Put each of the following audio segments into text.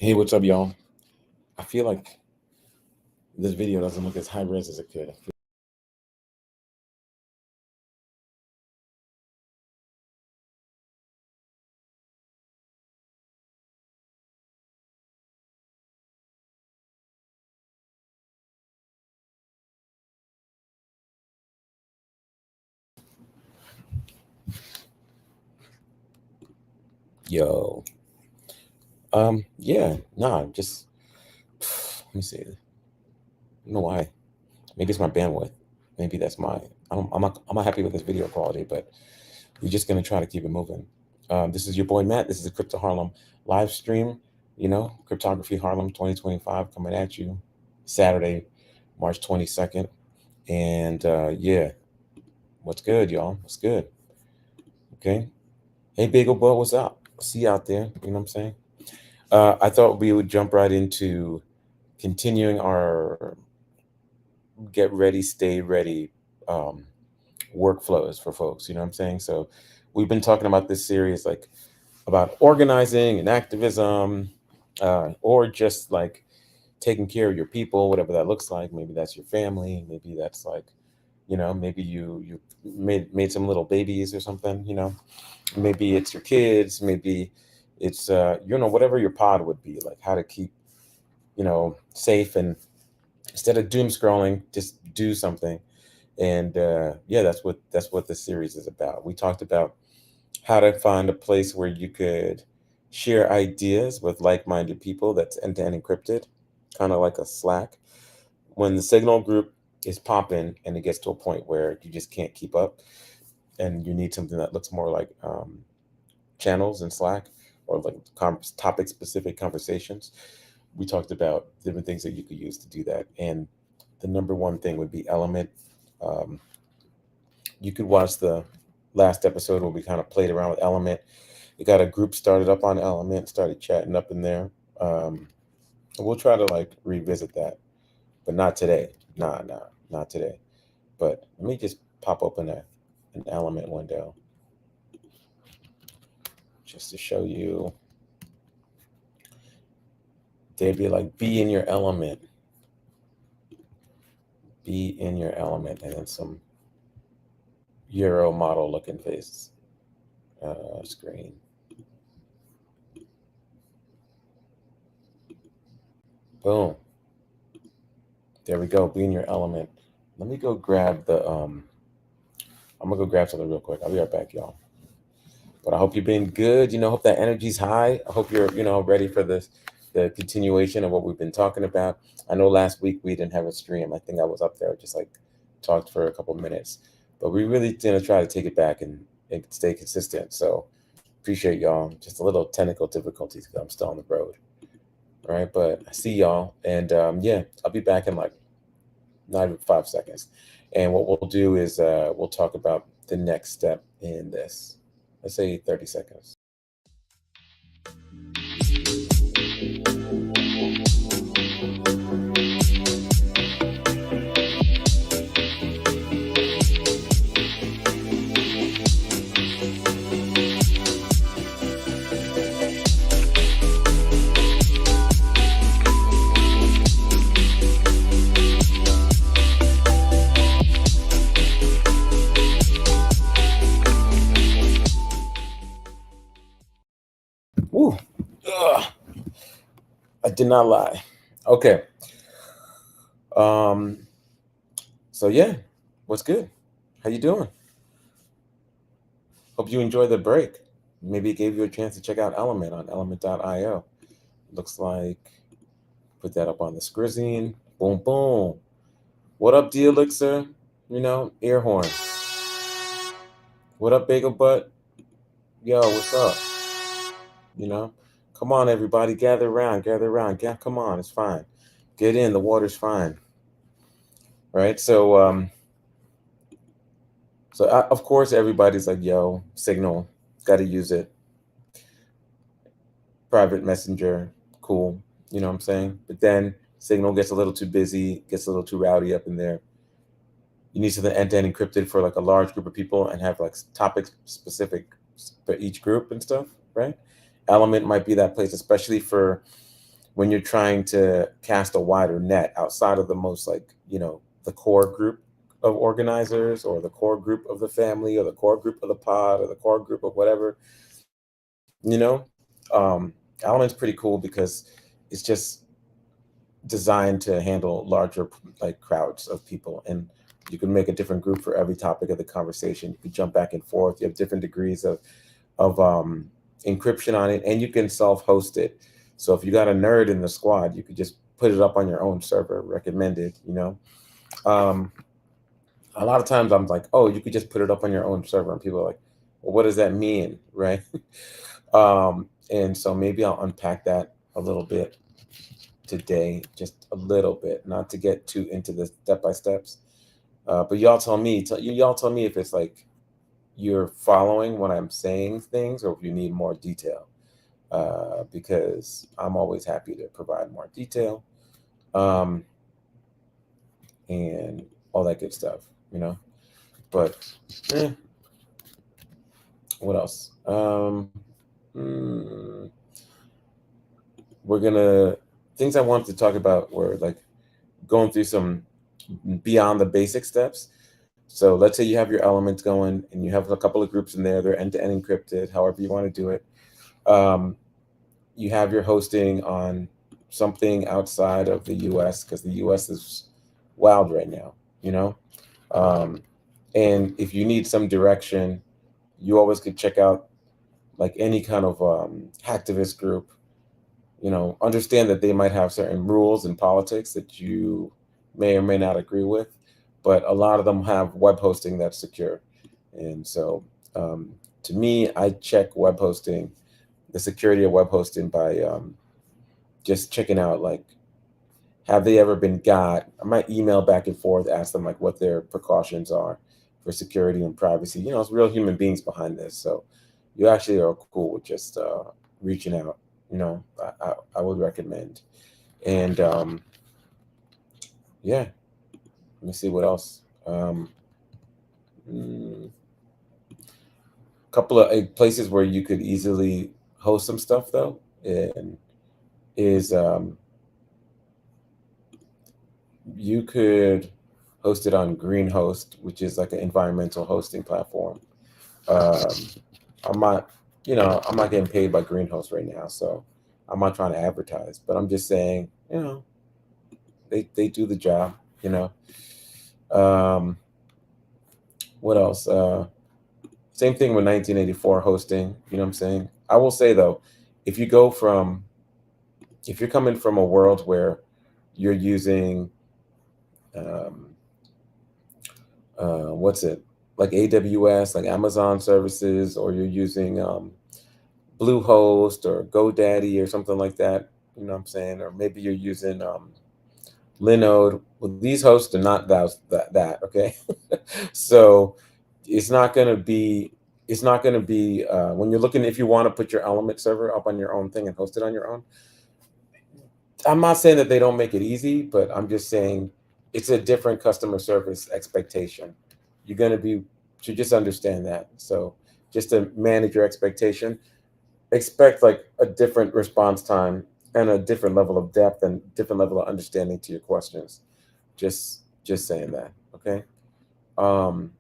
Hey, what's up, y'all? I feel like this video doesn't look as high res as it could. Yo, yeah, nah, just let me see. I don't know why. Maybe it's my bandwidth. Maybe that's my. I'm not happy with this video quality, but we're just gonna try to keep it moving. This is your boy Matt. This is the Crypto Harlem live stream. Cryptography Harlem 2025 coming at you Saturday, March 22nd. And yeah, what's good, y'all? What's good? Okay. Hey, Bagel Butt, what's up? See you out there. You know what I'm saying? I thought we would jump right into continuing our get ready, stay ready um, workflows for folks. You know what I'm saying? So we've been talking about this series, like about organizing and activism, or just like taking care of your people, whatever that looks like. Maybe that's your family. Maybe that's like, maybe you made some little babies or something. Maybe it's your kids. Maybe it's whatever your pod would be, like how to keep safe, and instead of doom scrolling, just do something. And yeah, that's what this series is about. We talked about how to find a place where you could share ideas with like-minded people that's end-to-end encrypted, kind of like a Slack. When the signal group is popping and it gets to a point where you just can't keep up, and you need something that looks more like channels in Slack, or like topic specific conversations. We talked about different things that you could use to do that. And the number one thing would be Element. Um, you could watch the last episode where we kind of played around with Element. We got a group started up on Element, started chatting up in there. We'll try to like revisit that, but not today. Nah, not today. But let me just pop open an Element window just to show you. They'd be like, be in your element. Be in your element. And then some Euro model looking face screen. Boom. There we go. Be in your element. Let me go grab I'm gonna go grab something real quick. I'll be right back, y'all. But I hope you've been good. Hope that energy's high. I hope you're, ready for the continuation of what we've been talking about. I know last week we didn't have a stream. I think I was up there, just like talked for a couple minutes. But we really gonna try to take it back and stay consistent. So appreciate y'all. Just a little technical difficulties because I'm still on the road. All right, but I see y'all. And yeah, I'll be back in like not even 5 seconds. And what we'll do is we'll talk about the next step in this. Let's say 30 seconds. Ooh, I did not lie. Okay. So yeah, what's good? How you doing? Hope you enjoyed the break. Maybe it gave you a chance to check out Element on element.io. Looks like, put that up on the screen. Boom, boom. What up, D Elixir? Ear horn. What up, Bagel Butt? Yo, what's up? Come on, everybody, gather around, come on, it's fine. Get in, the water's fine. Right? So, of course, everybody's like, yo, Signal, got to use it. Private messenger, cool. You know what I'm saying? But then Signal gets a little too busy, gets a little too rowdy up in there. You need something end-to-end encrypted for like a large group of people and have like topic specific for each group and stuff, right? Element might be that place, especially for when you're trying to cast a wider net outside of the most, like, the core group of organizers, or the core group of the family, or the core group of the pod, or the core group of whatever, you know, Element's pretty cool because it's just designed to handle larger, like, crowds of people, and you can make a different group for every topic of the conversation. You can jump back and forth. You have different degrees of encryption on it, and you can self-host it. So if you got a nerd in the squad, you could just put it up on your own server, recommended. Um, a lot of times I'm like, oh, you could just put it up on your own server, and people are like, well, what does that mean, right? And so maybe I'll unpack that a little bit today, just a little bit, not to get too into the step by steps. But y'all tell me if it's like you're following when I'm saying things, or if you need more detail. Because I'm always happy to provide more detail, um, and all that good stuff. But what else? Hmm, we're gonna things I wanted to talk about were like going through some beyond the basic steps. So let's say you have your elements going, and you have a couple of groups in there. They're end-to-end encrypted, however you want to do it. Um, you have your hosting on something outside of the US, because the US is wild right now, you know? Um, and if you need some direction, you always could check out like any kind of hacktivist group. Understand that they might have certain rules and politics that you may or may not agree with, but a lot of them have web hosting that's secure. And so, to me, I check web hosting, the security of web hosting, by just checking out, like, have they ever been got? I might email back and forth, ask them like what their precautions are for security and privacy. It's real human beings behind this, so you actually are cool with just reaching out. I would recommend. And yeah, let me see what else. A couple of places where you could easily host some stuff though, and is you could host it on Greenhost, which is like an environmental hosting platform. Um, I'm not getting paid by Greenhost right now, so I'm not trying to advertise, but I'm just saying, they do the job, you know. Um, what else? Same thing with 1984 hosting, you know what I'm saying? I will say though, if you go from, if you're coming from a world where you're using, um, what's it, like AWS, like Amazon services, or you're using Bluehost or GoDaddy or something like that, you know what I'm saying? Or maybe you're using Linode. Well, these hosts are not that okay? So it's not going to be, when you're looking, if you want to put your Element server up on your own thing and host it on your own, I'm not saying that they don't make it easy, but I'm just saying it's a different customer service expectation. You're going to be, to just understand that. So just to manage your expectation, expect like a different response time and a different level of depth and different level of understanding to your questions. Just saying that, okay? Um,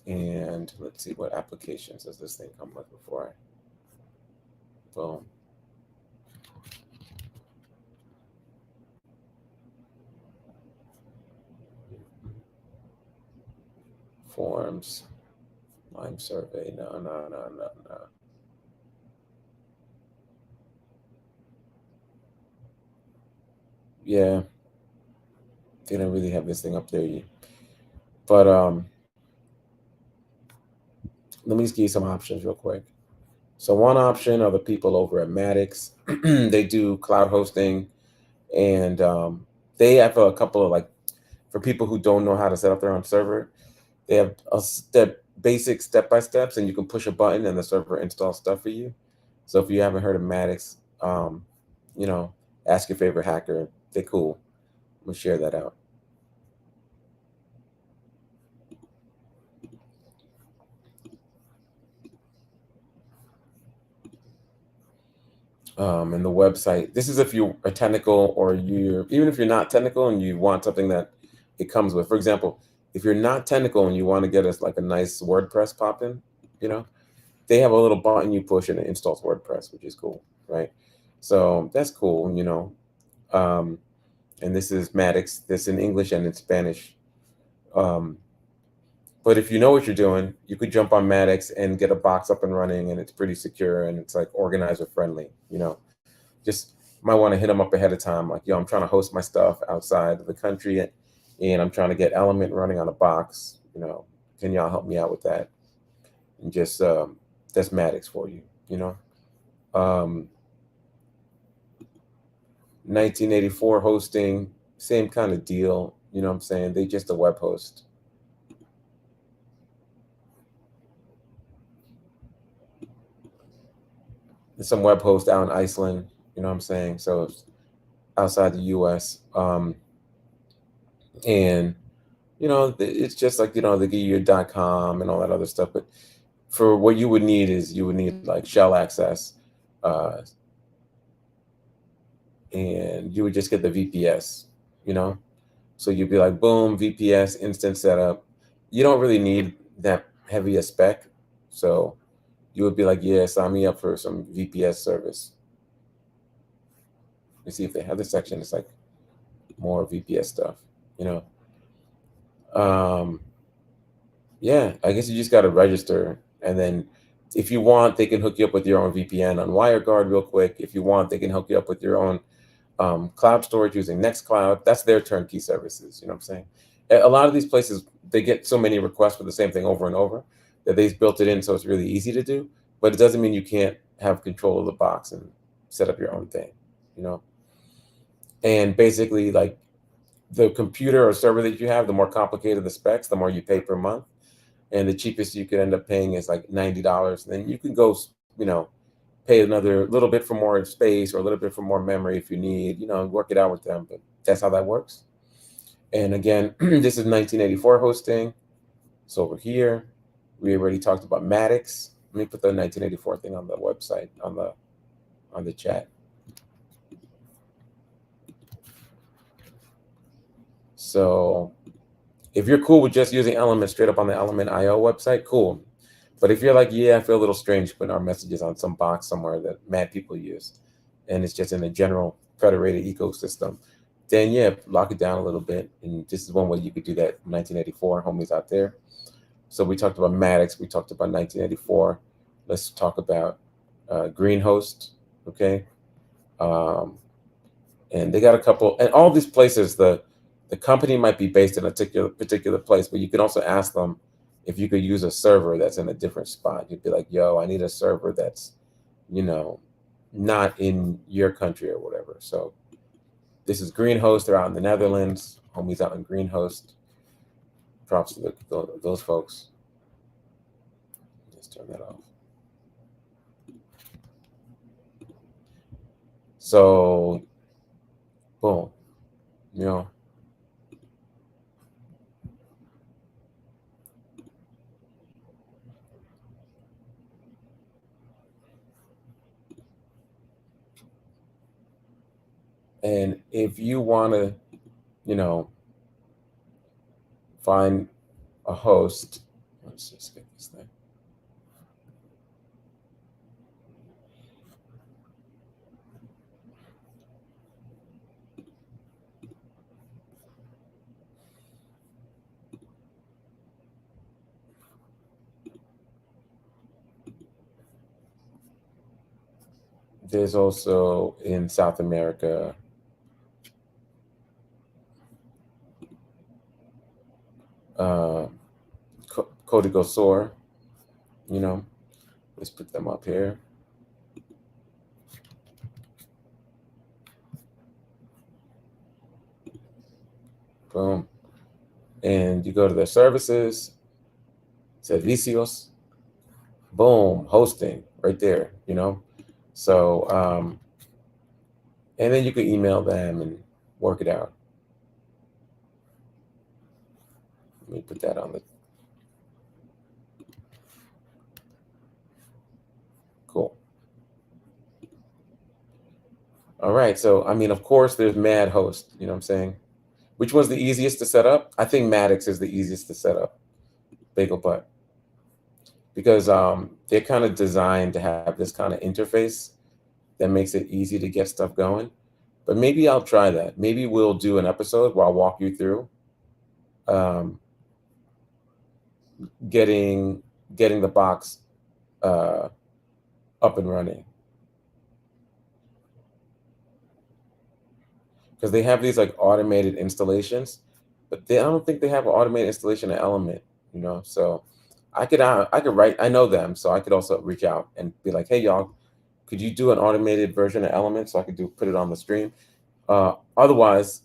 and let's see, what applications does this thing come with before I boom. Forms, Lime survey. No, no, no, no, no. Yeah, they don't really have this thing up there yet. But let me just give you some options real quick. So one option are the people over at Maddox. They do cloud hosting, and they have a couple of, like, for people who don't know how to set up their own server, they have basic step by steps, and you can push a button and the server installs stuff for you. So if you haven't heard of Maddox, you know, ask your favorite hacker. They're cool. I'm gonna share that out. And the website. This is if you are technical, or even if you're not technical and you want something that it comes with. For example, if you're not technical and you want to get us like a nice WordPress popping, you know, they have a little button you push and it installs WordPress, which is cool, right? So that's cool, you know. Um, and this is Maddox. This in English and in Spanish. Um, but if you know what you're doing, you could jump on Maddox and get a box up and running, and it's pretty secure and it's like organizer friendly, you know. Just might want to hit them up ahead of time. Like, yo, I'm trying to host my stuff outside of the country, and I'm trying to get Element running on a box. You know, can y'all help me out with that? And just that's Maddox for you. You know, 1984 hosting, same kind of deal. You know what I'm saying? They just a web host. There's some web host out in Iceland. You know what I'm saying? So it's outside the U.S. And you know, it's just like, you know, they give you your .com and all that other stuff. But for what you would need is you would need like shell access, uh, and you would just get the VPS, you know? So you'd be like, boom, VPS, instant setup. You don't really need that heavy a spec. So you would be like, yeah, sign me up for some VPS service. You see if they have this section, it's like more VPS stuff, you know? Um, Yeah, I guess you just got to register. And then if you want, they can hook you up with your own VPN on WireGuard real quick. If you want, they can hook you up with your own cloud storage using Nextcloud. That's their turnkey services. You know what I'm saying? A lot of these places, they get so many requests for the same thing over and over that they've built it in so it's really easy to do. But it doesn't mean you can't have control of the box and set up your own thing, you know? And basically, like the computer or server that you have, the more complicated the specs, the more you pay per month, and the cheapest you could end up paying is like $90. Then you can go, you know, pay another little bit for more space or a little bit for more memory if you need, you know, work it out with them. But that's how that works. And again, this is 1984 hosting. So over here, we already talked about Maddox. Let me put the 1984 thing on the website on the chat. So if you're cool with just using Element straight up on the Element IO website, cool. But if you're like, yeah, I feel a little strange putting our messages on some box somewhere that mad people use, and it's just in a general federated ecosystem, then yeah, lock it down a little bit. And this is one way you could do that. 1984, homies out there. So we talked about Maddox. We talked about 1984. Let's talk about Greenhost. Okay. Um, and they got a couple, and all these places, the company might be based in a particular place, but you can also ask them if you could use a server that's in a different spot. You'd be like, yo, I need a server that's, you know, not in your country or whatever. So this is Greenhost. They're out in the Netherlands. Homies out in Greenhost. Props to those folks. Let's turn that off. So boom, you know, and if you want to, you know, find a host, let's just get this thing. There's also in South America, uh, Código SOR, you know, let's put them up here. Boom. And you go to their services, servicios, boom, hosting right there, you know. So, and then you can email them and work it out. Let me put that on the cool. All right. So, I mean, of course, there's Mad Host. You know what I'm saying? Which one's the easiest to set up? I think Maddox is the easiest to set up, Bagel Butt, because they're kind of designed to have this kind of interface that makes it easy to get stuff going. But maybe I'll try that. Maybe we'll do an episode where I'll walk you through um, getting getting the box uh, up and running, because they have these like automated installations, but I don't think they have an automated installation of Element. You know, so I could write. I know them, so I could also reach out and be like, hey y'all, could you do an automated version of Element so I could put it on the stream? Otherwise,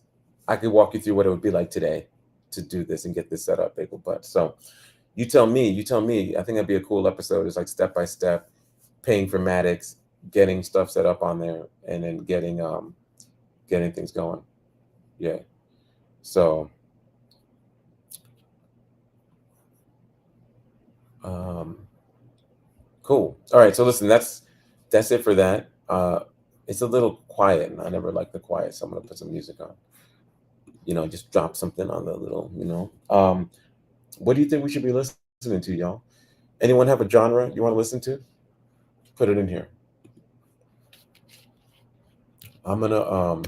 I could walk you through what it would be like today to do this and get this set up, Bagel Butt. So you tell me. You tell me. I think that'd be a cool episode. It's like step by step, paying for Maddox, getting stuff set up on there, and then getting things going. Yeah. So cool. All right. So listen, that's it for that. It's a little quiet, and I never like the quiet, so I'm gonna put some music on. You know, just drop something on the little. You know. What do you think we should be listening to, y'all? Anyone have a genre you want to listen to? Put it in here. I'm gonna um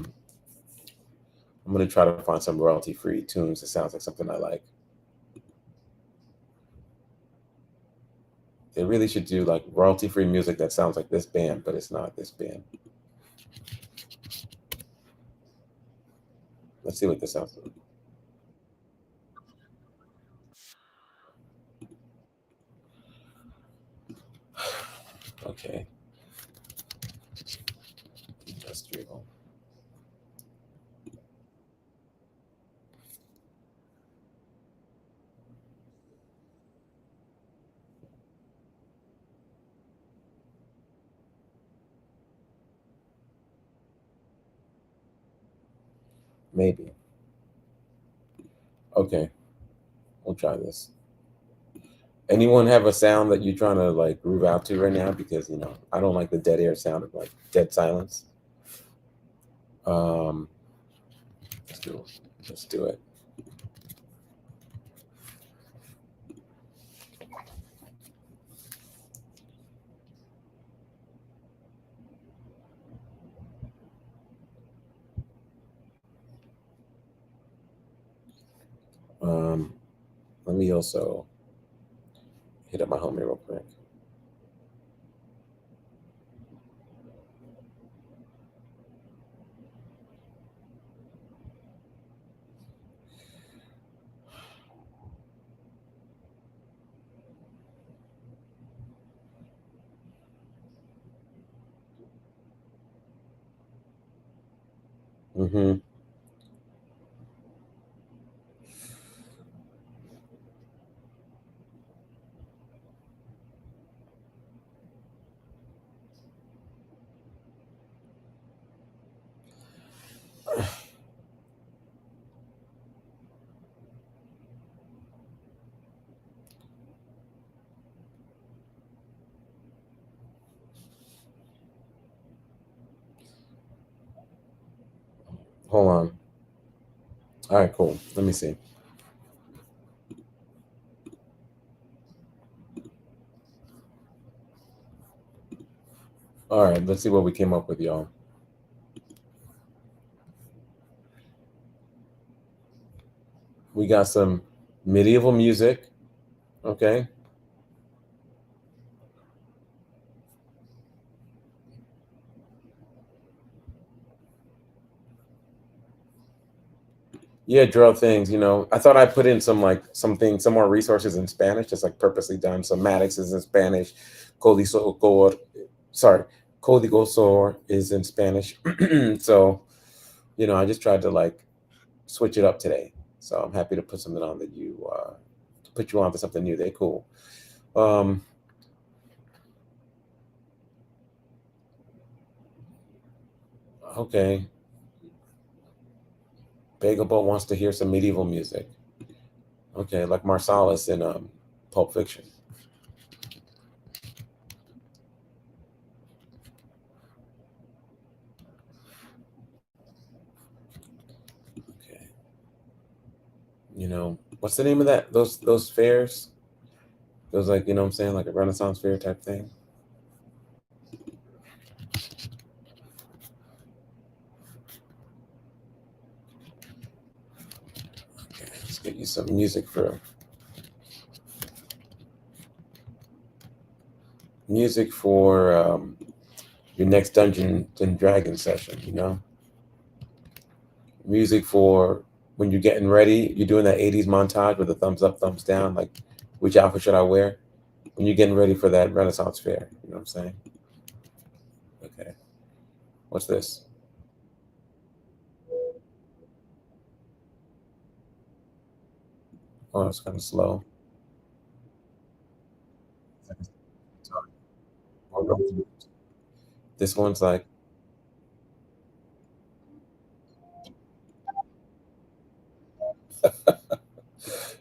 I'm gonna try to find some royalty free tunes that sounds like something I like. They really should do like royalty free music that sounds like this band, but it's not this band. Let's see what this sounds like. Okay. Industrial. Maybe. Okay. We'll try this. Anyone have a sound that you're trying to like groove out to right now? Because I don't like the dead air sound of like dead silence. Um, let's do it. Let's do it. Um, Let me also hit up my homie real quick. Mm-hmm. Hold on. All right, cool. Let me see. All right, let's see what we came up with, y'all. We got some medieval music. Okay. Yeah, drill things. I thought I put in some more resources in Spanish, just like purposely done. So Maddox is in Spanish, Código Sor, sorry, Código Sor is in Spanish. So, I just tried to like switch it up today. So I'm happy to put something on that put you on to something new. They're cool. Um, okay. Bagel Boat wants to hear some medieval music. Okay, like Marsalis in Pulp Fiction. You know, what's the name of that? Those fairs? Those, like, you know what I'm saying, like a Renaissance fair type thing. Okay, let's get you some music for your next Dungeon and Dragon session. You know, music for when you're getting ready. You're doing that '80s montage with the thumbs up, thumbs down, like which outfit should I wear? When you're getting ready for that Renaissance fair. You know what I'm saying? Okay. What's this? Oh, it's kind of slow. This one's like,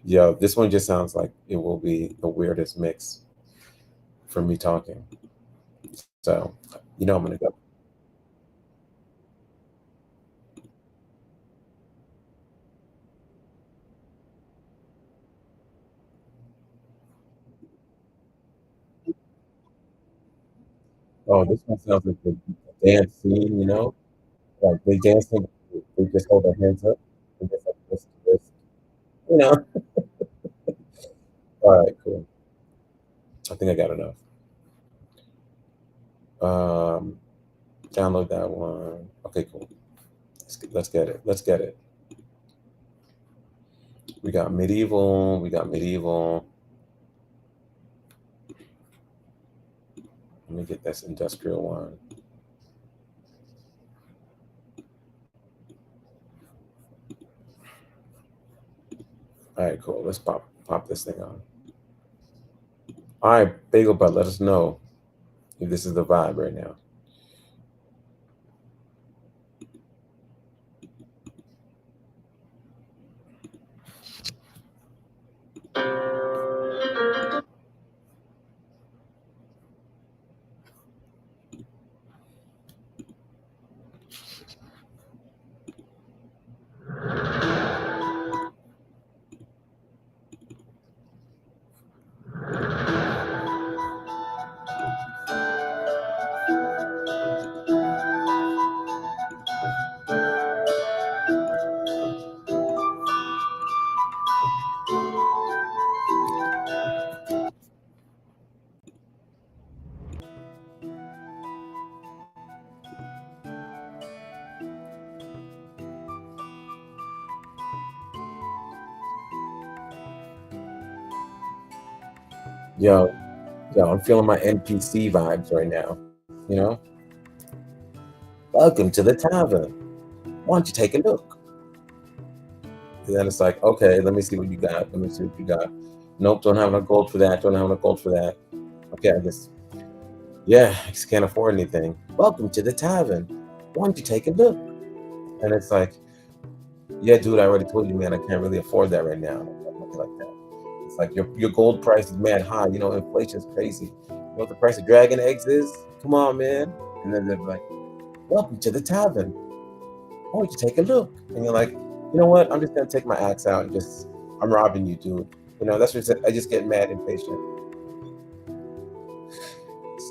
yo, this one just sounds like it will be the weirdest mix for me talking. So, you know, I'm gonna go. Oh, this one sounds like the dance scene, you know? Like they dancing, they just hold their hands up and just like this, you know? All right, cool. I think I got enough. Um, download that one. Okay, cool. Let's get it. Let's get it. We got medieval. We got medieval. Let me get this industrial one. All right, cool. Let's pop this thing on. All right, Bagel Butt, let us know if this is the vibe right now. Yo, yo, I'm feeling my NPC vibes right now. You know, welcome to the tavern. Why don't you take a look? And then it's like, okay, let me see what you got. Let me see what you got. Nope, don't have enough gold for that. Don't have enough gold for that. Okay, I guess. Yeah, I just can't afford anything. Welcome to the tavern. Why don't you take a look? And it's like, yeah, dude, I already told you, man, I can't really afford that right now. I'm looking like that. It's like your gold price is mad high. You know, inflation's crazy. You know what the price of dragon eggs is? Come on, man. And then they're like, welcome to the tavern. Why don't you take a look? And you're like, you know what? I'm just gonna take my axe out and just, I'm robbing you, dude. You know, that's what I just get mad impatient.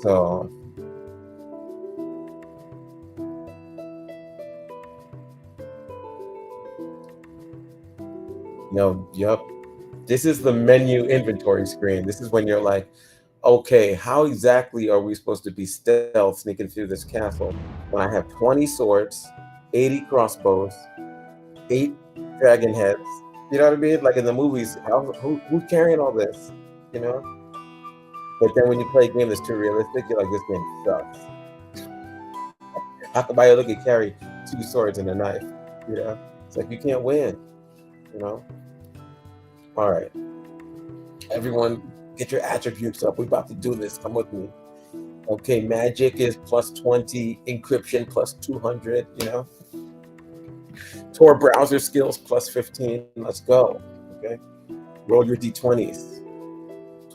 So, yep. This is the menu inventory screen. This is when you're like, okay, how exactly are we supposed to be stealth sneaking through this castle when I have 20 swords, 80 crossbows, 8 dragon heads? You know what I mean? Like in the movies, who's carrying all this? You know? But then when you play a game that's too realistic, you're like, this game sucks. How come I look at carry 2 swords and a knife? You know? It's like you can't win, you know? All right. Everyone, get your attributes up. We're about to do this. Come with me. Okay, magic is plus 20, encryption plus 200, you know? Tor browser skills plus 15. Let's go. Okay. Roll your d20s.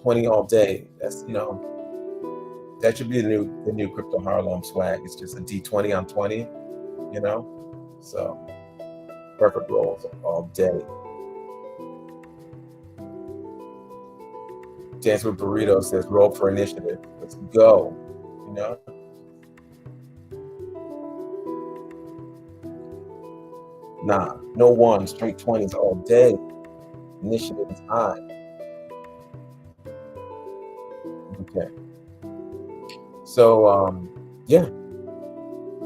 20 all day. That's, you know, that should be the new crypto Harlem swag. It's just a d20 on 20, you know? So perfect rolls all day. Dance with Burrito says roll for initiative. Let's go. You know? Nah, no one, straight 20s all day. Initiative is high. Okay. So yeah.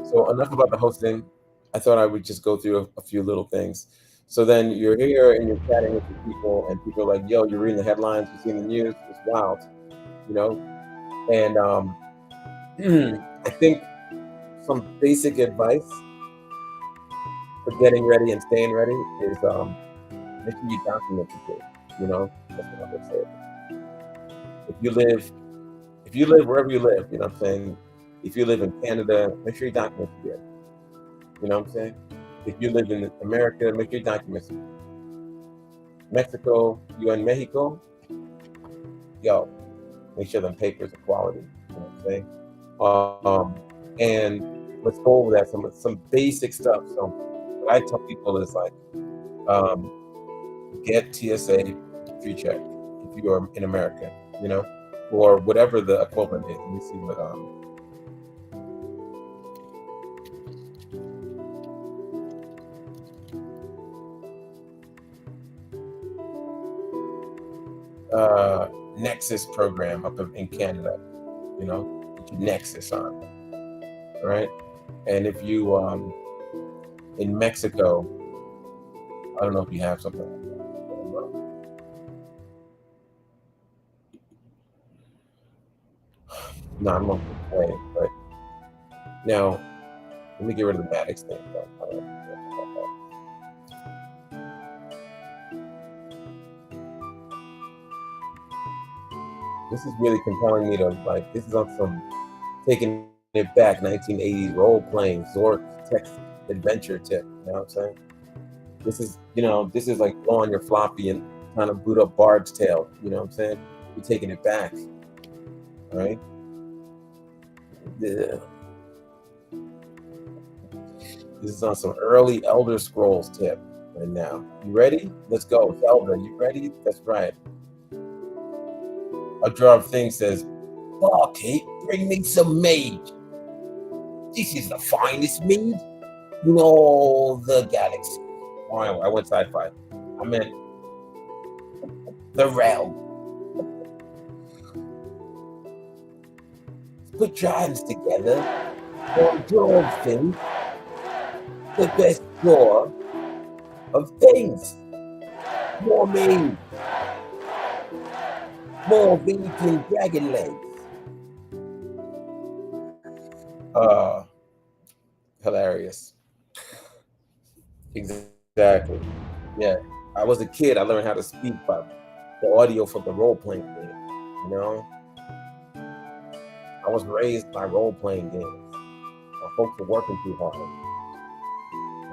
So enough about the hosting. I thought I would just go through a few little things. So then you're here and you're chatting with the people, and people are like, "Yo, you're reading the headlines, you're seeing the news. It's wild," you know. And I think some basic advice for getting ready and staying ready is make sure you document the thing. You know, that's what I would say. If you live, if you live wherever you live, you know what I'm saying. If you live in Canada, make sure you document it there. You know what I'm saying. If you live in America, make sure you document it. Mexico, you in Mexico, yo, make sure them papers are quality. You know what I'm saying. And let's go over that some basic stuff. So what I tell people is like, um, get TSA pre-check if you are in America, you know, or whatever the equivalent is. Let me see what Nexus program up in Canada, you know, get your Nexus on, right? And if you in Mexico, I don't know if you have something like that. I don't know. No, I'm not complaining, but now let me get rid of the Maddox thing. This is really compelling me to like. This is on some taking it back 1980s role playing Zork text adventure tip. You know what I'm saying? This is, you know, this is like blowing your floppy and trying to boot up Bard's Tale. You know what I'm saying? You're taking it back, right? Yeah. This is on some early Elder Scrolls tip right now. You ready? Let's go. Zelda, you ready? That's right. A drawer of things says, "Barkeep, bring me some mead. This is the finest mead in all the galaxy." Oh, I went sci-fi. I meant the realm. Put your hands together. One drawer of things. The best drawer of things. More mead. More vegan dragon legs. Hilarious. Exactly. Yeah. I was a kid. I learned how to speak by the audio from the role playing game. You know, I was raised by role playing games. My folks were working too hard. You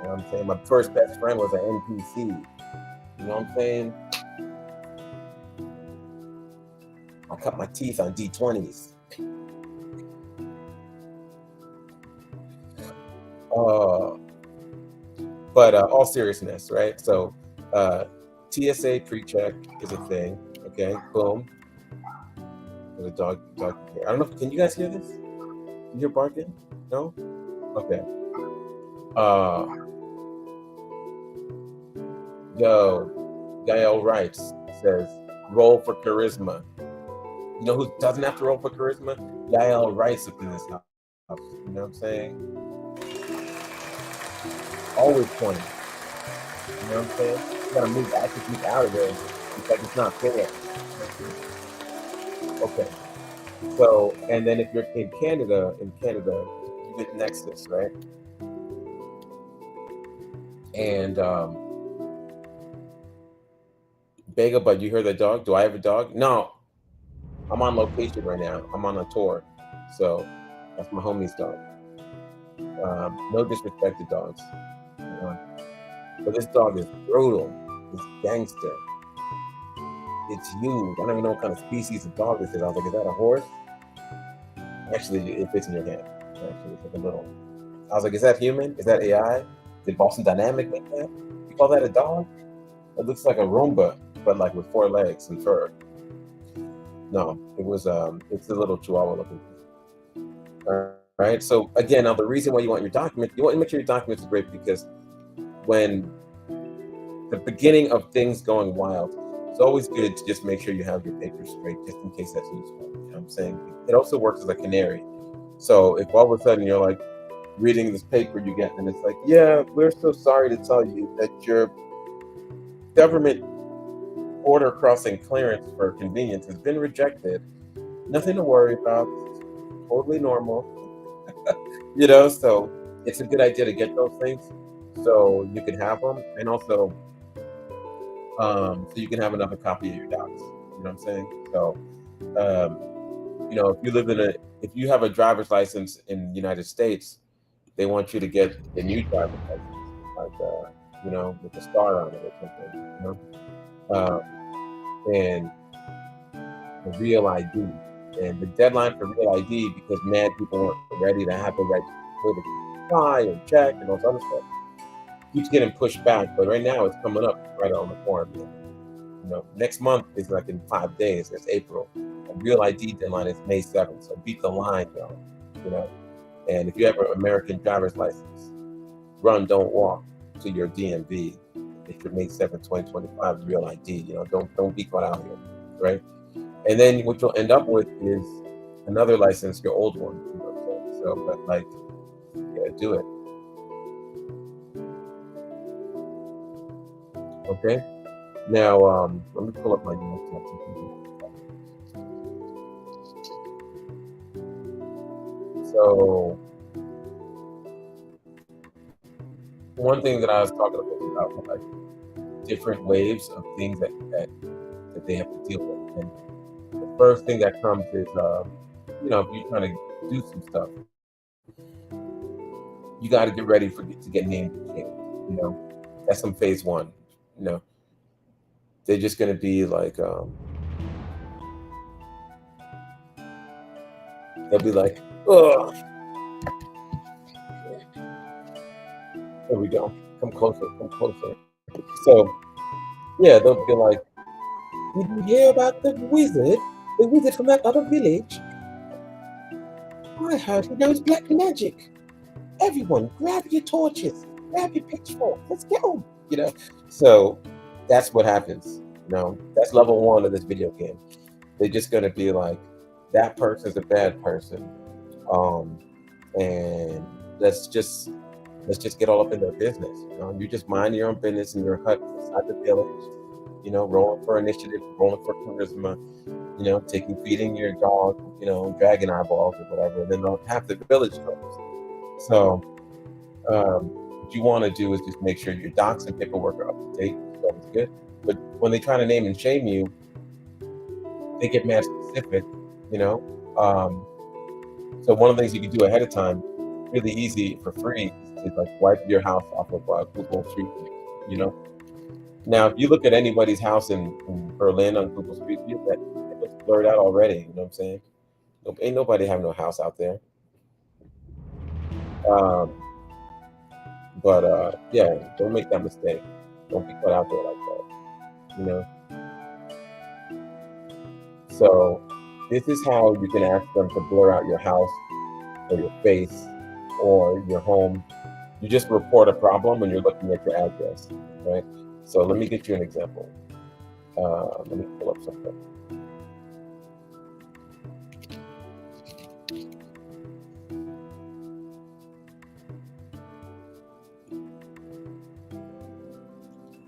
know what I'm saying? My first best friend was an NPC. You know what I'm saying? I cut my teeth on D20s. But all seriousness, right? So TSA pre-check is a thing. Okay, boom. There's a dog here. I don't know. Can you guys hear this? You hear barking? No? Okay. Yo, Gael writes, says, roll for charisma. You know who doesn't have to roll for charisma? Gael writes up in this house. You know what I'm saying? Always 20. You know what I'm saying? You gotta move attributes out of there because it's not fair. Okay. So, and then if you're in Canada, you get Nexus, right? And Bega, but you heard the dog? Do I have a dog? No. I'm on location right now. I'm on a tour. So that's my homie's dog. No disrespect to dogs. But this dog is brutal. It's gangster. It's huge. I don't even know what kind of species of dog this is. I was like, is that a horse? Actually, it fits in your hand. Actually, it's like a little. I was like, is that human? Is that AI? Did Boston Dynamic make that? You call that a dog? It looks like a Roomba, but like with 4 legs and fur. No, it was it's a little Chihuahua looking thing. All right. So again, now the reason why you want your document, you want to make sure your documents are great because when the beginning of things going wild, it's always good to just make sure you have your papers straight, just in case that's useful. You know what I'm saying? It also works as a canary. So if all of a sudden you're like reading this paper you get, and it's like, yeah, we're so sorry to tell you that your government border crossing clearance for convenience has been rejected. Nothing to worry about. This is totally normal. So it's a good idea to get those things so you can have them, and also so you can have another copy of your docs. You know what I'm saying? So um, if you live in a if you have a driver's license in the United States, they want you to get a new driver's license, like with a star on it or something. Um, and the real ID. And the deadline for real ID, because mad people weren't ready to have the right way to apply and check and all this other stuff, keeps getting pushed back. But right now it's coming up right on the corner. Next month is like in 5 days. It's April. A real ID deadline is May 7th. So beat the line, y'all. You know. And if you have an American driver's license, run, don't walk to your DMV. Get your May 7th, 2025 real ID. Don't be caught out here, right? And then what you'll end up with is another license, your old one. So, but like, yeah, do it. Okay. Now, let me pull up my notes. So, one thing that I was talking about was like different waves of things that they have to deal with. And the first thing that comes is, if you're trying to do some stuff, you got to get ready to get named and changed. That's some phase one. You know, they're just going to be like, they'll be like, oh, there we go. Come closer, come closer. So, yeah, they'll be like, did you hear about the wizard? The wizard from that other village? I heard he knows black magic. Everyone, grab your torches, grab your pitchforks, let's go. So that's what happens. That's level one of this video game. They're just gonna be like, that person's a bad person, um, and let's just get all up in their business. You just mind your own business in your hut inside the village. Rolling for initiative, rolling for charisma. Feeding your dog, dragon eyeballs or whatever. And then half the village comes. So what you want to do is just make sure your docs and paperwork are up to date. So it's good. But when they try to name and shame you, they get mad specific. You know. So one of the things you can do ahead of time, really easy for free, is like wipe your house off of Google Street View. Now, if you look at anybody's house in Berlin on Google Street View, that it looks blurred out already. You know what I'm saying? Ain't nobody have no house out there. Um, but yeah, don't make that mistake. Don't be put out there like that. So this is how you can ask them to blur out your house or your face or your home. You just report a problem when you're looking at your address, right? So let me get you an example. Let me pull up something.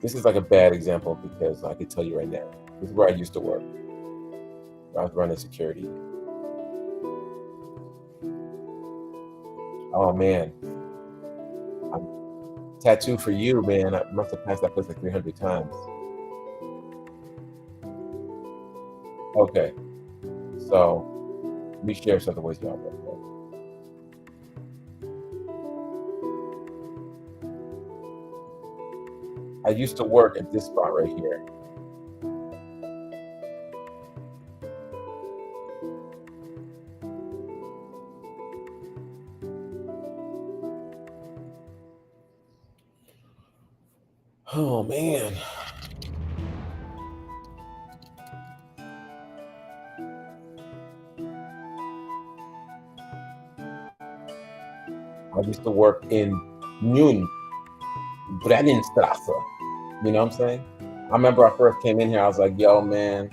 This is like a bad example because I can tell you right now, this is where I used to work. I was running security. Oh man, tattoo for you, man. I must have passed that place like 300 times. Okay, so let me share something with y'all real quick. I used to work at this spot right here. Oh man. I used to work in Nün, Brennenstrasse. You know what I'm saying? I remember I first came in here, I was like, yo, man,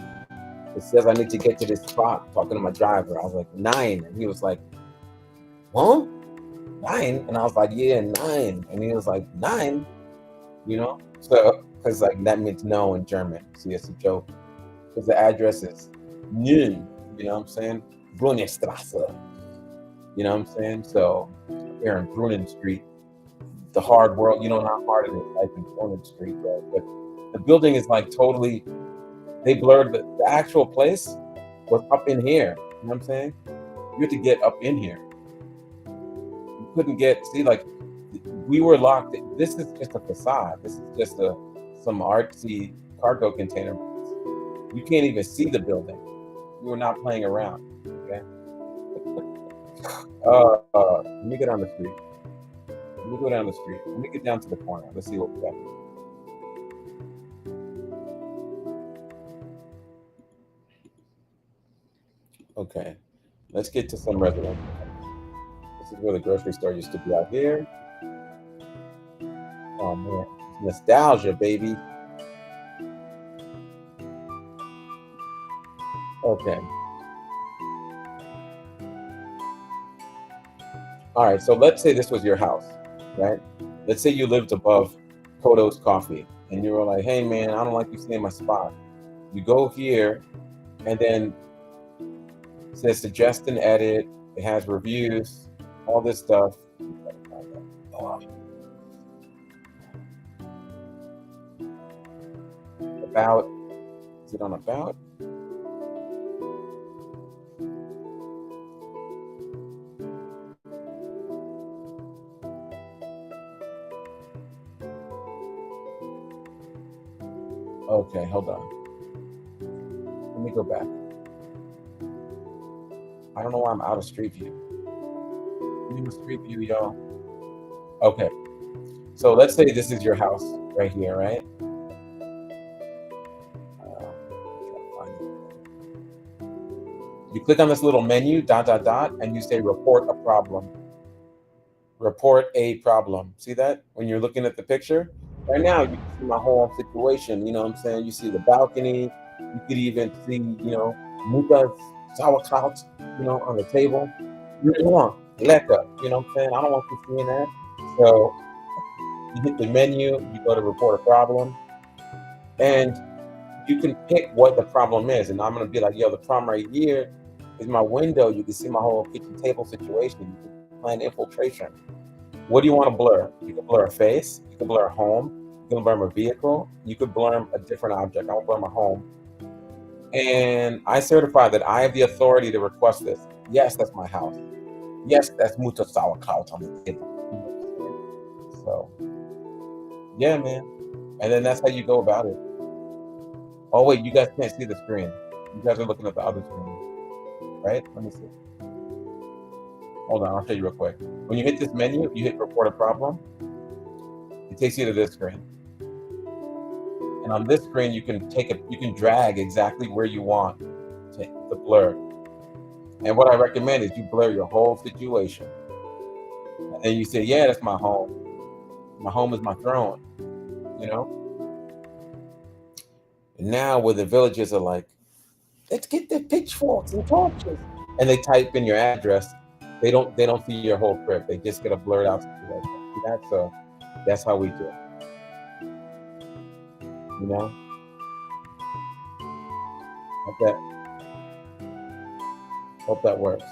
it says I need to get to this spot, talking to my driver. I was like, 9. And he was like, huh? 9? And I was like, yeah, 9. And he was like, 9? You know? So, because like that means no in German. See, it's a joke. Because the address is Nün, you know what I'm saying? Brunnenstrasse. You know what I'm saying? So, here in Brunnen Street, the hard world, you know how hard it is, like in Brunnen Street, right? But the building is like totally, they blurred the actual place was up in here. You know what I'm saying? You had to get up in here. You couldn't get, see, like, we were locked. This is just a facade. This is just some artsy cargo container. You can't even see the building. We were not playing around. Okay. Let me go down the street. Let me go down the street. Let me get down to the corner. Let's see what we got. Okay. Let's get to some residential. This is where the grocery store used to be out here. Oh man, nostalgia, baby. Okay. All right, so let's say this was your house, right? Let's say you lived above Kodo's Coffee and you were like, hey man, I don't like you seeing my spot. You go here and then it says suggest and edit. It has reviews, all this stuff. About, is it on about? Okay, hold on. Let me go back. I don't know why I'm out of Street View. Give me Street View, y'all. Okay, so let's say this is your house right here, right? You click on this little menu, dot, dot, dot, and you say report a problem. Report a problem. See that? When you're looking at the picture? Right now, you can see my whole situation. You know what I'm saying? You see the balcony. You could even see, you know, Muta's sauerkraut, you know, on the table. Lecker. You know what I'm saying? I don't want you seeing that. So you hit the menu, you go to report a problem, and you can pick what the problem is. And I'm going to be like, yo, the problem right here is my window. You can see my whole kitchen table situation. You can plan infiltration. What do you want to blur? You can blur a face. You can blur a home. You can blur a vehicle. You could blur a different object. I will blur my home. And I certify that I have the authority to request this. Yes, that's my house. Yes, that's Mutter sauerkraut on the table. So, yeah, man. And then that's how you go about it. Oh, wait, you guys can't see the screen. You guys are looking at the other screen, right? Let me see. Hold on, I'll show you real quick. When you hit this menu, you hit report a problem. It takes you to this screen. And on this screen, you can drag exactly where you want to blur. And what I recommend is you blur your whole situation. And then you say, yeah, that's my home. My home is my throne, you know? And now where the villagers are like, let's get the pitchforks and torches. And they type in your address. They don't see your whole crib. They just get a blurred out situation. See that? So that's how we do it. You know? Hope that works.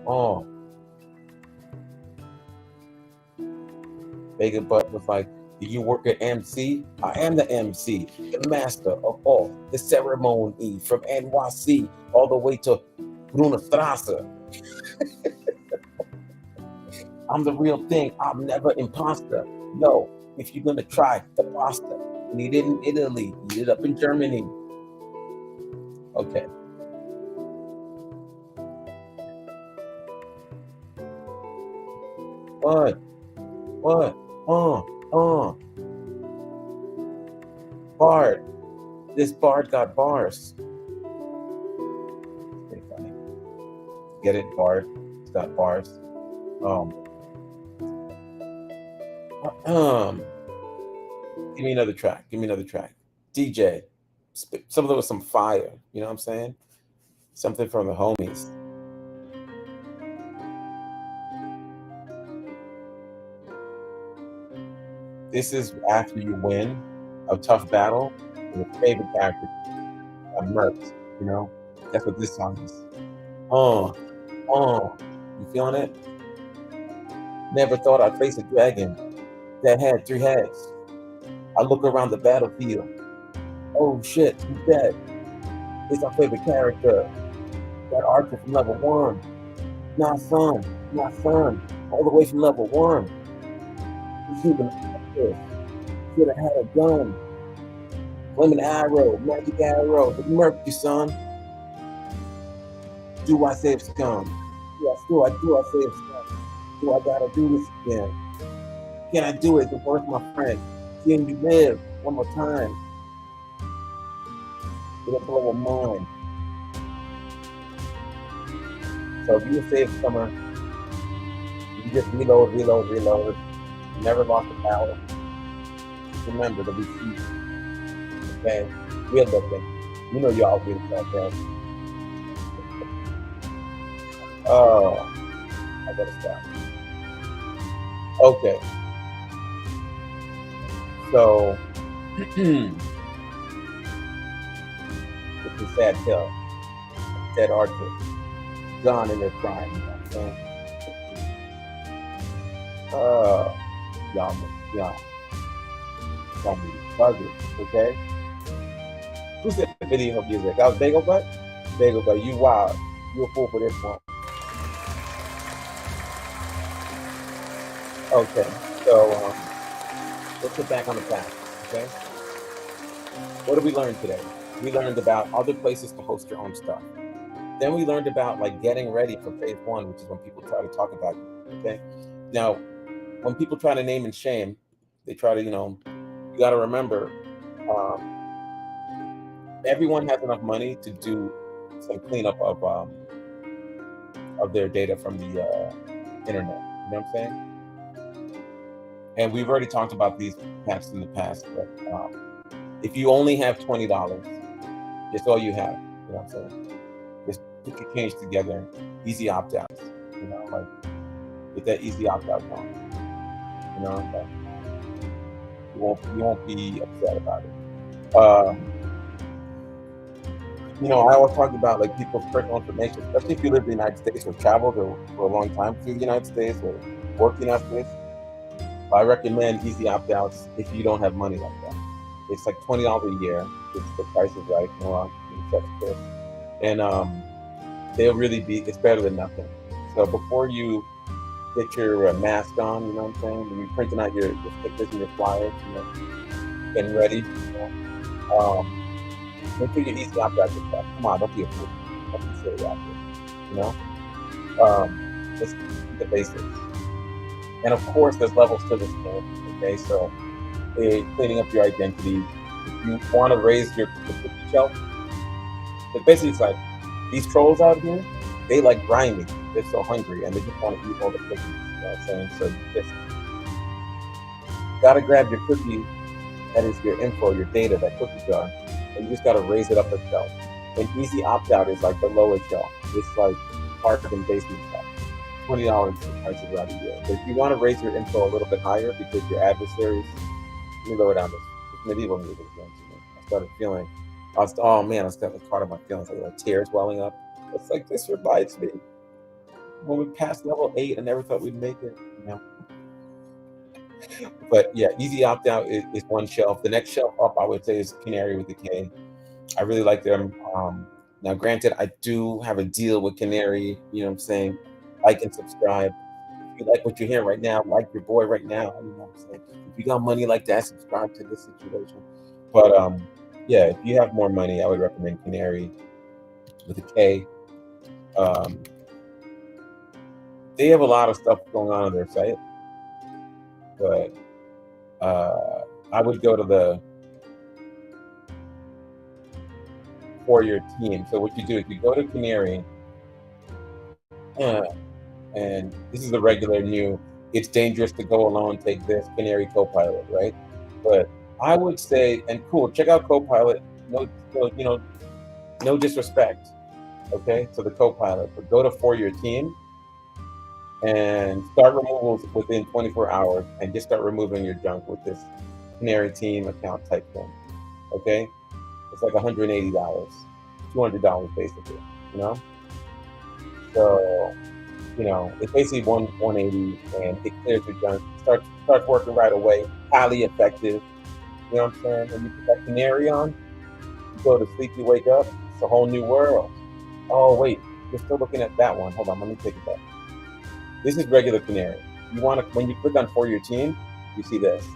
Oh. Vega Butt was like, do you work at MC? I am the MC, the master of all the ceremony from NYC all the way to Brunnenstrasse. I'm the real thing. I'm never imposter. No, if you're gonna try the pasta, eat it in Italy, eat it up in Germany. Okay. What? Bard. This Bard got bars. Pretty funny. Get it, Bard? Stop bars. Um, give me another track. Give me another track. DJ, some of them was some fire. You know what I'm saying? Something from the homies. This is after you win a tough battle and your favorite character got murked. You know, that's what this song is. Oh, oh, you feeling it? Never thought I'd face a dragon that had 3 heads. I look around the battlefield. Oh shit, he's dead. It's our favorite character, that archer from level 1. Not son, not son, all the way from level 1. He's shooting this. Should have had a gun. Flaming arrow, magic arrow, but murked you, son. Do I save scum? Do I save scum? Do I gotta do this again? Can I do it? The worth my friend. Can you live one more time? With a blow of mine. So if you a save scummer, you just reload. You never lost a battle. Just remember to be seasoned. Okay? Real looking. You know y'all really felt that. Oh, I gotta stop. Okay. So it's a sad tale. Dead artist. Gone in their prime, you know what I'm saying? Y'all me bugging, okay? Who said the video music? That was Bagel Butt? Bagel Butt, you wild. You a fool for this one. Okay, so let's get back on the path, okay? What did we learn today? We learned about other places to host your own stuff. Then we learned about like getting ready for phase 1, which is when people try to talk about you, okay? Now, when people try to name and shame, they try to, you got to remember, everyone has enough money to do some cleanup of their data from the internet. You know what I'm saying? And we've already talked about these packs in the past, but if you only have $20, that's all you have. You know what I'm saying? Just put your change together, easy opt-outs. Like get that easy opt-out going. Like, you won't be upset about it. I always talk about like people's personal information, especially if you live in the United States or traveled for a long time through the United States or work in the United States. I recommend easy opt-outs if you don't have money like that. It's like $20 a year. It's the price is right. And they'll really it's better than nothing. So before you get your mask on, you know what I'm saying? When you're printing out your stickers and your flyers, getting ready, make sure you easy opt-out your stuff. Come on, don't be a fool. Don't be silly out there. Just the basics. And of course, there's levels to this game. Okay, so cleaning up your identity. If you want to raise your cookie shelf, but basically it's like these trolls out here, they like grinding. They're so hungry and they just want to eat all the cookies. You know what I'm saying? So you just gotta grab your cookie. That is your info, your data, that cookie jar, and you just gotta raise it up a shelf. And easy opt-out is like the lower shelf. It's like park and basement shelf. $20 is the price of right a year. But if you want to raise your info a little bit higher because your adversaries, let me lower down this medieval music again to me. I started feeling, I was got the part of my feelings, like tears welling up. It's like this reminds me when we passed level 8, I never thought we'd make it. But yeah, easy opt-out is one shelf. The next shelf up, I would say, is Canary with the K. I really like them. Now, granted, I do have a deal with Canary. You know what I'm saying? Like and subscribe. If you like what you're hearing right now, like your boy right now. You know what I'm saying? If you got money like that, subscribe to this situation. But yeah, if you have more money, I would recommend Canary with a K. They have a lot of stuff going on their site, but I would go to the for your team. So what you do is you go to Canary. And this is the regular new, it's dangerous to go alone, take this, Canary Copilot, right? But I would say, and cool, check out Copilot. No, no disrespect, okay, to the Copilot, but go to For Your Team and start removals within 24 hours and just start removing your junk with this Canary Team account type thing, okay? It's like $180, $200 basically, you know? So, it's basically 180 and it clears your junk, starts working right away, highly effective. You know what I'm saying? When you put that canary on, you go to sleep, you wake up, it's a whole new world. Oh wait, you're still looking at that one. Hold on, let me take it back. This is regular canary. You want to, when you click on For Your Team, you see this.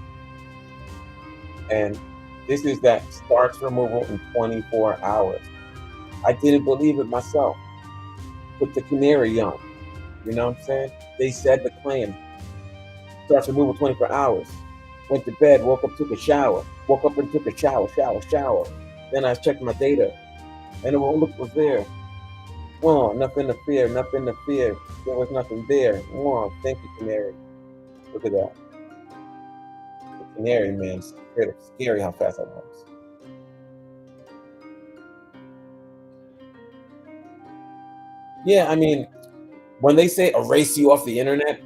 And this is that starts removal in 24 hours. I didn't believe it myself. Put the canary on. You know what I'm saying? They said the claim starts removal 24 hours. Went to bed, woke up, took a shower. Woke up and took a shower. Then I checked my data, and oh, look was there. Oh, nothing to fear, nothing to fear. There was nothing there. Oh, thank you, canary. Look at that. The canary, man, scary how fast that works. Yeah, I mean, when they say erase you off the internet,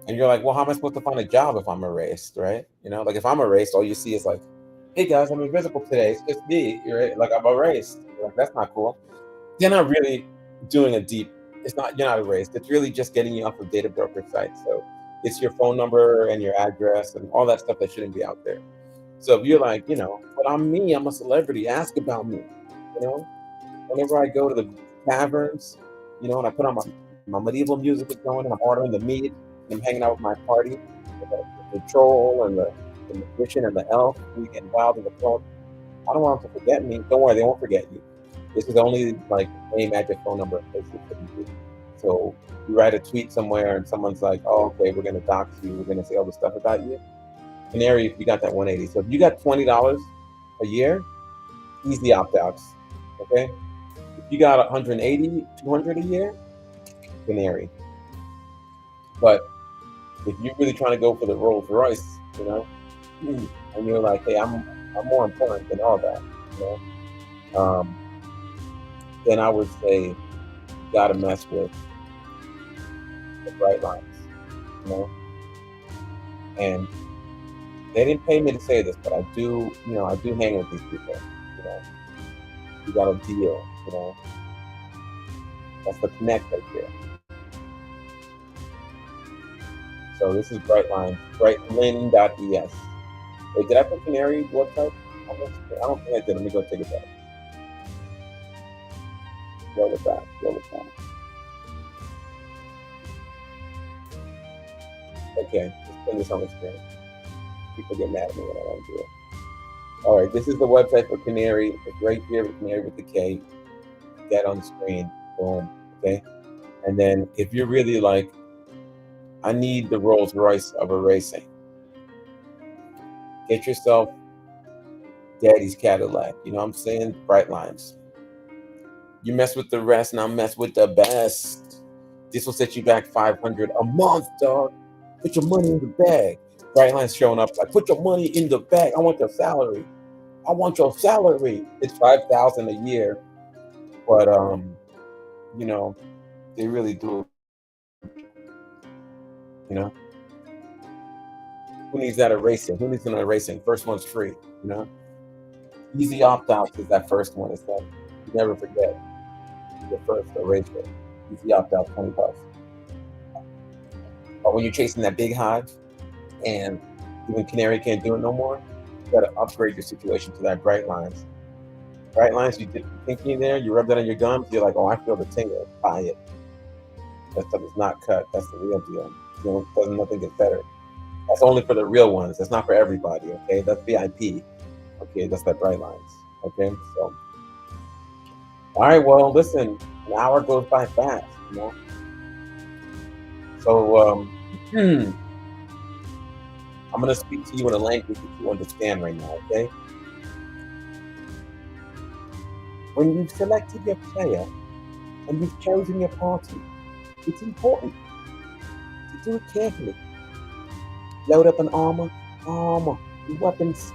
and you're like, well, how am I supposed to find a job if I'm erased, right? Like if I'm erased, all you see is like, hey guys, I'm invisible today. It's just me, right? Like I'm erased. You're like, that's not cool. They're not really doing a deep. It's not, you're not erased. It's really just getting you off of data broker sites. So it's your phone number and your address and all that stuff that shouldn't be out there. So if you're like, but I'm me, I'm a celebrity. Ask about me. You know, whenever I go to the taverns, and I put on my medieval music is going, and I'm ordering the meat, and I'm hanging out with my party, the troll and the magician and the elf, we get wild in the club. I don't want them to forget me. Don't worry, they won't forget you. This is only like name, address, phone number, and places that you do. So you write a tweet somewhere, and someone's like, "Oh, okay, we're gonna dox you. We're gonna say all this stuff about you." Canary, if you got that 180. So if you got $20 a year, easy opt outs. Okay. If you got 180, 200 a year, Canary. But if you're really trying to go for the Rolls Royce, and you're like, hey, I'm more important than all that, um, then I would say you gotta mess with the bright lines, you know. And they didn't pay me to say this, but I do hang with these people. You know, you got a deal. That's the connect right there. So this is Brightline, brightlin.es. Wait, did I put Canary website? I don't think I did. Let me go take it back. Roll it back. Okay, let's put this on the screen. People get mad at me when I don't do it. All right, this is the website for Canary. It's right here with Canary with the K. Get on the screen. Boom. Okay. And then if you're really like, I need the Rolls Royce of erasing, get yourself Daddy's Cadillac. You know what I'm saying? Bright lines. You mess with the rest, now mess with the best. This will set you back 500 a month, dog. Put your money in the bag. Bright lines showing up like, put your money in the bag. I want your salary. I want your salary. It's 5,000 a year, but they really do. You know, who needs that erasing? Who needs an erasing? First one's free. You know, easy opt out is that first one. It's like you never forget your first eraser. Easy opt out, $20. But when you're chasing that big hive, and even Canary can't do it no more, you got to upgrade your situation to that bright lines. Bright lines, you dip your pinky in there, you rub that on your gums, you're like, oh, I feel the tingle. Buy it. That stuff is not cut. That's the real deal. Nothing gets better. That's only for the real ones. That's not for everybody. Okay, that's VIP. Okay, that's that bright lines. Okay, so all right. Well, listen, an hour goes by fast. So I'm gonna speak to you in a language that you understand right now. Okay. When you've selected your player and you've chosen your party, it's important Do it carefully. Load up an armor, weapons,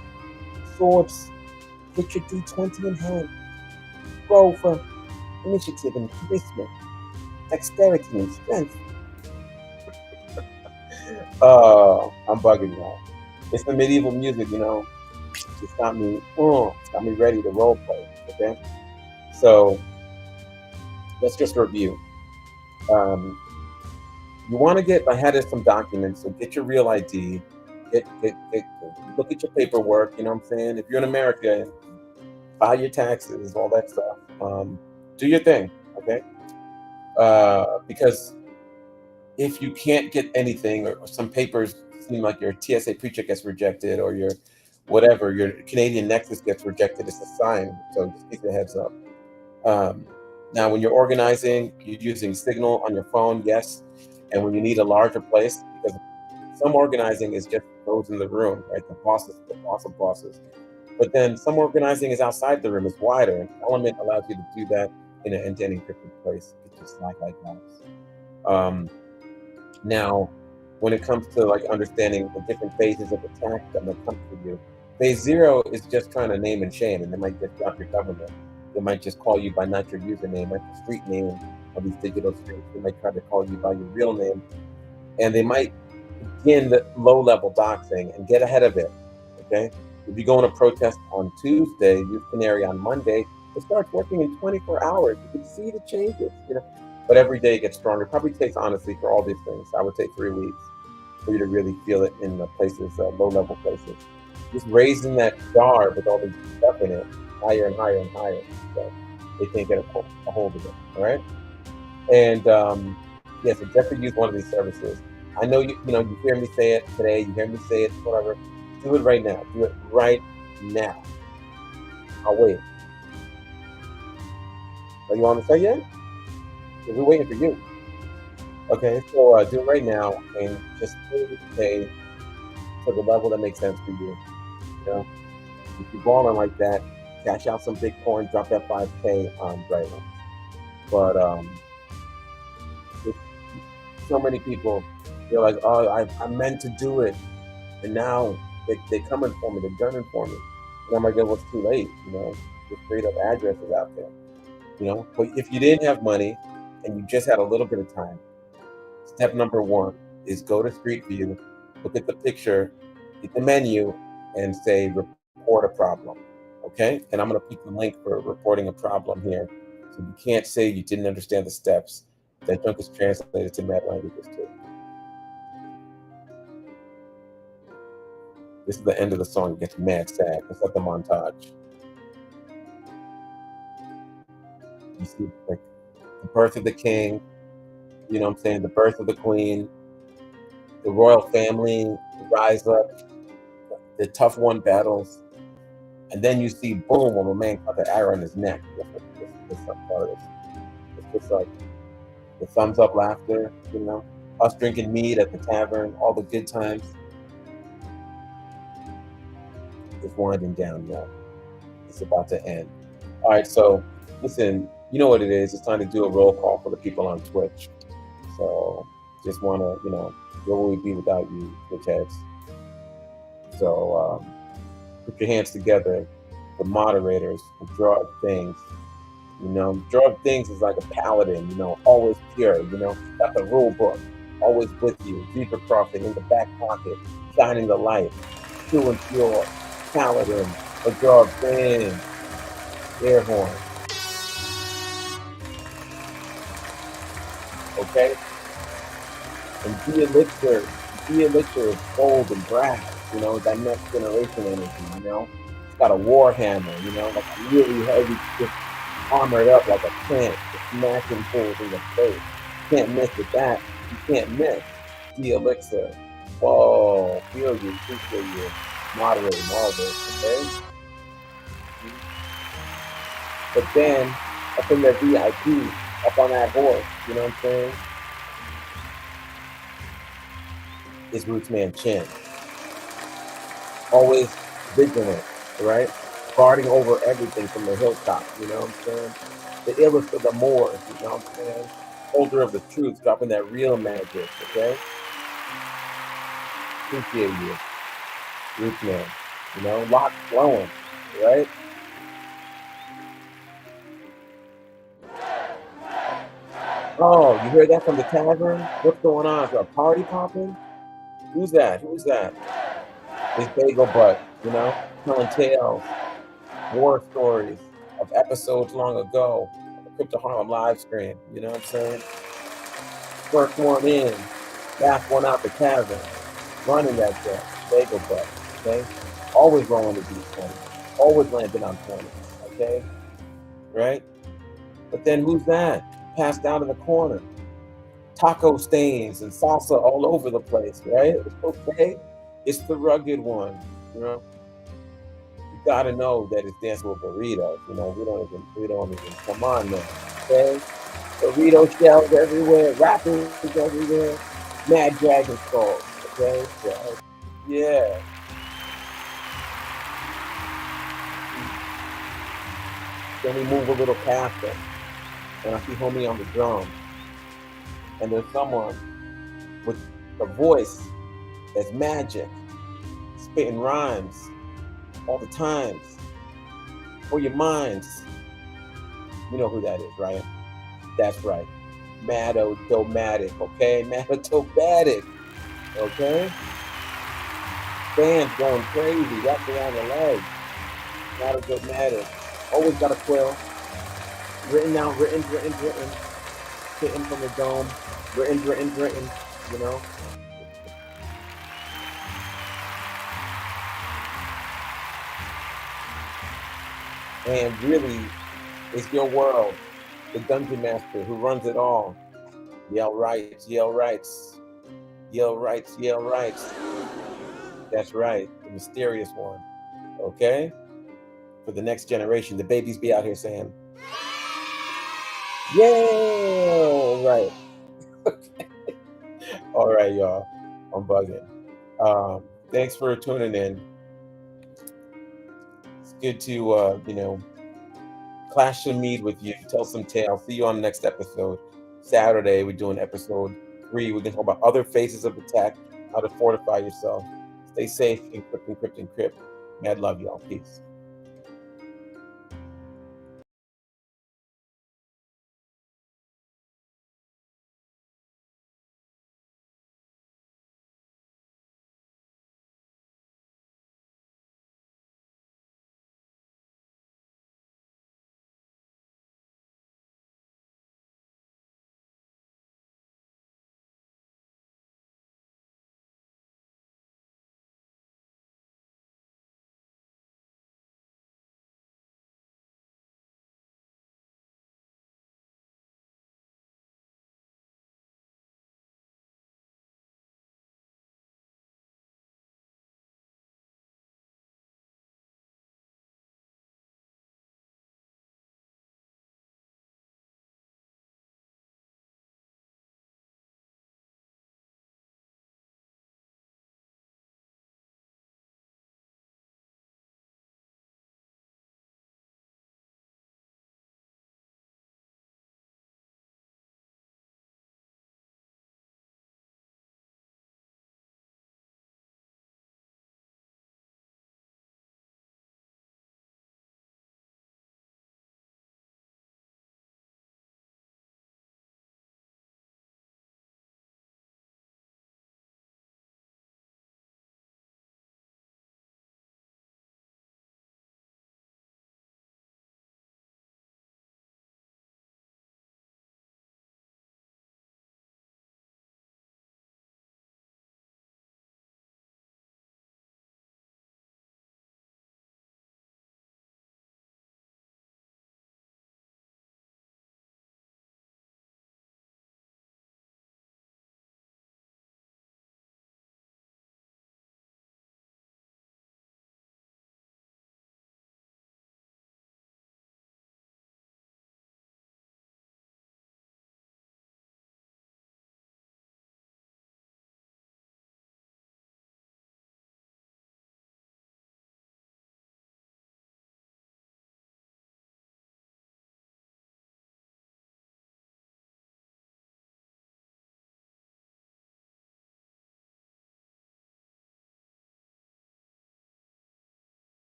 swords. Get your D20 in hand. Roll for initiative and charisma, dexterity and strength. I'm bugging y'all. It's the medieval music, it's got me ready to role play. Okay, so let's just review. Um, you want to get ahead of some documents, so get your real ID. Look at your paperwork. You know what I'm saying? If you're in America, file your taxes, all that stuff. Do your thing, okay? Because if you can't get anything, or some papers seem like your TSA pre-check gets rejected, or your whatever, your Canadian Nexus gets rejected, it's a sign. So just keep your heads up. Um, Now, when you're organizing, you're using Signal on your phone, yes. And when you need a larger place, because some organizing is just those in the room, right? The boss of bosses. But then some organizing is outside the room, it's wider. And Element allows you to do that in an end-to-end encrypted place. Get your Slack-like apps. Now, when it comes to like understanding the different phases of attack that might come for you, phase 0 is just trying to name and shame, and they might just drop your government. They might just call you by not your username, like the street name of these digital streets. They might try to call you by your real name, and they might begin the low-level doxing and get ahead of it. Okay, if you go on a protest on Tuesday, use Canary on Monday, it starts working in 24 hours. You can see the changes. But every day it gets stronger. It probably takes, honestly, for all these things, I would take 3 weeks for you to really feel it in the places, low-level places. Just raising that jar with all the stuff in it, higher and higher and higher, so they can't get a hold of it. All right. And yeah, so definitely use one of these services. I know you hear me say it today. You hear me say it, whatever. Do it right now. Do it right now. I'll wait. Are you on the site yet? We're waiting for you. Okay, so do it right now and just pay to the level that makes sense for you. You know, if you're balling like that, cash out some Bitcoin, drop that 5K on Brightline. But so many people, they're like, oh, I meant to do it, and now they're coming for me, they're gunning for me, and I'm like, well, it's too late. There's straight up addresses out there. But if you didn't have money and you just had a little bit of time, step number 1 is go to Street View, look at the picture, hit the menu, and say report a problem. Okay, and I'm going to put the link for reporting a problem here, so you can't say you didn't understand the steps. That junk is translated to mad languages too. This is the end of the song. It gets mad sad. It's like the montage. You see, like, the birth of the king, you know what I'm saying? The birth of the queen, the royal family rise up, the tough won battles, and then you see, boom, when a man caught the arrow in his neck. This part is. It's just like the thumbs up laughter, us drinking mead at the tavern, all the good times. It's winding down now. It's about to end. All right, so listen, you know what it is. It's time to do a roll call for the people on Twitch. So just want to, where would we be without you, Twitch heads? So put your hands together, the moderators, the draw of things. Draw of things is like a paladin, always pure, got the rule book, always with you, zebra crossing in the back pocket, shining the light, true and pure, paladin, a draw of things, air horn. Okay? And de-elixir is gold and brass, that next generation energy, It's got a war hammer, like a really heavy, just armored up like a tank, just smashing fools in the face. You can't miss with that. You can't miss. De-elixir. Whoa, feel you, appreciate you moderating all this, okay? But then, up in their VIP, up on that horse, you know what I'm saying? Is Rootsman Chin. Always vigilant, right? Guarding over everything from the hilltop, you know what I'm saying? The illest of the Moors, you know what I'm saying? Holder of the truth, dropping that real magic, okay? Appreciate you, Roof Man. You know, lots flowing, right? Oh, you hear that from the tavern? What's going on? Is there a party popping? Who's that? Who's that? It's Bagel Butt, you know, telling tales, war stories of episodes long ago of the Crypto Harlem live stream. You know what I'm saying? First one in, last one out the tavern, running that joint. Bagel Butt, okay? Always rolling the D20, always landing on 20, okay? Right? But then who's that? Passed out in the corner. Taco stains and salsa all over the place, right? Okay? It's the rugged one, you know? You gotta know that it's dancing with burritos. You know, we don't even come on now. Okay? Burrito shells everywhere, wrappers everywhere, mad dragon skulls. Okay? So, yeah. Then we move a little past them. And I see homie on the drums. And there's someone with a voice that's magic, spitting rhymes all the times for your minds. You know who that is, right? That's right. Matic, okay? Matic, okay? Fans going crazy, wrapped around the legs. Matic. Always got a quill. Written out, written. Hitting from the dome. Written, you know? And really, it's your world. The dungeon master who runs it all. Yell rights. That's right, the mysterious one. Okay? For the next generation, the babies be out here saying, "Yay!" Right. All right, y'all. I'm bugging. Thanks for tuning in. It's good to clash some mead with you, tell some tales. See you on the next episode. Saturday, we're doing episode 3. We're gonna talk about other phases of the tech, how to fortify yourself. Stay safe, encrypt. Mad love, y'all. Peace.